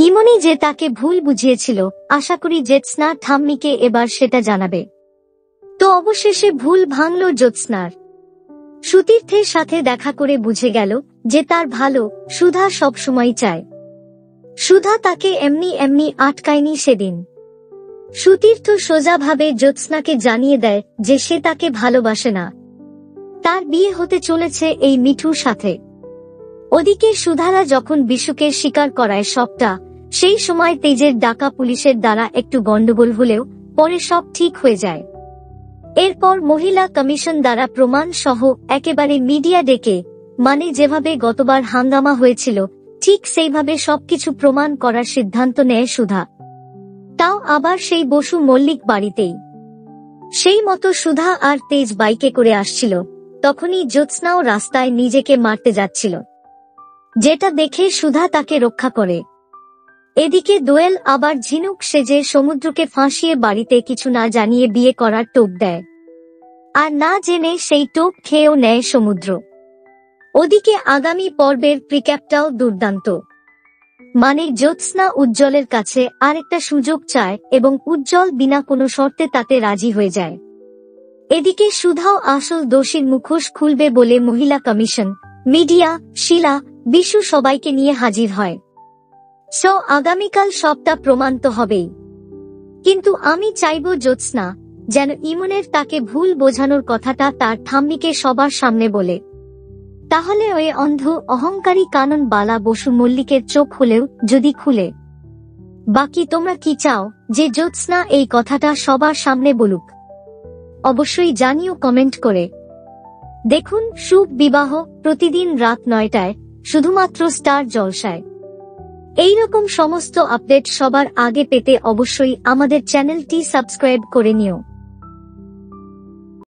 ইমনি যে তাকে ভুল বুঝিয়েছিল, আশা করি জ্যোৎস্না ঠাম্মিকে এবার সেটা জানাবে। তো অবশেষে ভুল ভাঙল জ্যোৎস্নার। সুতীর্থের সাথে দেখা করে বুঝে গেল যে তার ভালো সুধা সবসময় চায়। সুধা তাকে এমনি এমনি আটকায়নি সেদিন। সুতীর্থ সোজাভাবে জ্যোৎস্নাকে জানিয়ে দেয় যে সে তাকে ভালোবাসে না, তার বিয়ে হতে চলেছে এই মিঠুর সাথে। ওদিকে সুধারা যখন বিশুকে স্বীকার করায় সবটা, সেই সময় তেজের ডাকা পুলিশের দ্বারা একটু গন্ডগোল হলেও পরে সব ঠিক হয়ে যায়। এরপর মহিলা কমিশন দ্বারা প্রমাণ সহ একেবারে মিডিয়া ডেকে, মানে যেভাবে গতবার হাঙ্গামা হয়েছিল ঠিক সেইভাবে সবকিছু প্রমাণ করার সিদ্ধান্ত নেয় সুধা। তাও আবার সেই বসু মল্লিক বাড়িতেই। সেই মতো সুধা আর তেজ বাইকে করে আসছিল, তখনই জ্যোৎস্নাও রাস্তায় নিজেকে মারতে যাচ্ছিল, যেটা দেখে সুধা তাকে রক্ষা করে। এদিকে দোয়েল আবার ঝিনুক সেজে সমুদ্রকে ফাঁসিয়ে বাড়িতে কিছু না জানিয়ে বিয়ে করার টোপ দেয়, আর না জেনে সেই টোপ খেয়েও নেয় সমুদ্র। ওদিকে আগামী পর্বের প্রিক্যাপটাও দুর্দান্ত, মানে জ্যোৎস্না উজ্জ্বলের কাছে আরেকটা সুযোগ চায় এবং উজ্জ্বল বিনা কোনো শর্তে তাতে রাজি হয়ে যায়। এদিকে সুধাও আসল দোষীর মুখোশ খুলবে বলে মহিলা কমিশন, মিডিয়া, শিলা, বিশু সবাইকে নিয়ে হাজির হয়। সো আগামীকাল সবটা প্রমাণ তো হবেই, কিন্তু আমি চাইব জ্যোৎস্না যেন ইমনের তাকে ভুল বোঝানোর কথাটা তার ঠাম্মিকে সবার সামনে বলে। তাহলে ওই অন্ধ অহংকারী কানন বালা বসু মল্লিকের চোখ হলেও যদি খুলে। বাকি তোমরা কি চাও যে জ্যোৎস্না এই কথাটা সবার সামনে বলুক? অবশ্যই জানিও কমেন্ট করে। দেখুন শুভ বিবাহ প্রতিদিন রাত 9টায় শুধুমাত্র স্টার জলসায়। এইরকম সমস্ত আপডেট সবার আগে পেতে অবশ্যই আমাদের চ্যানেলটি সাবস্ক্রাইব করে নিও।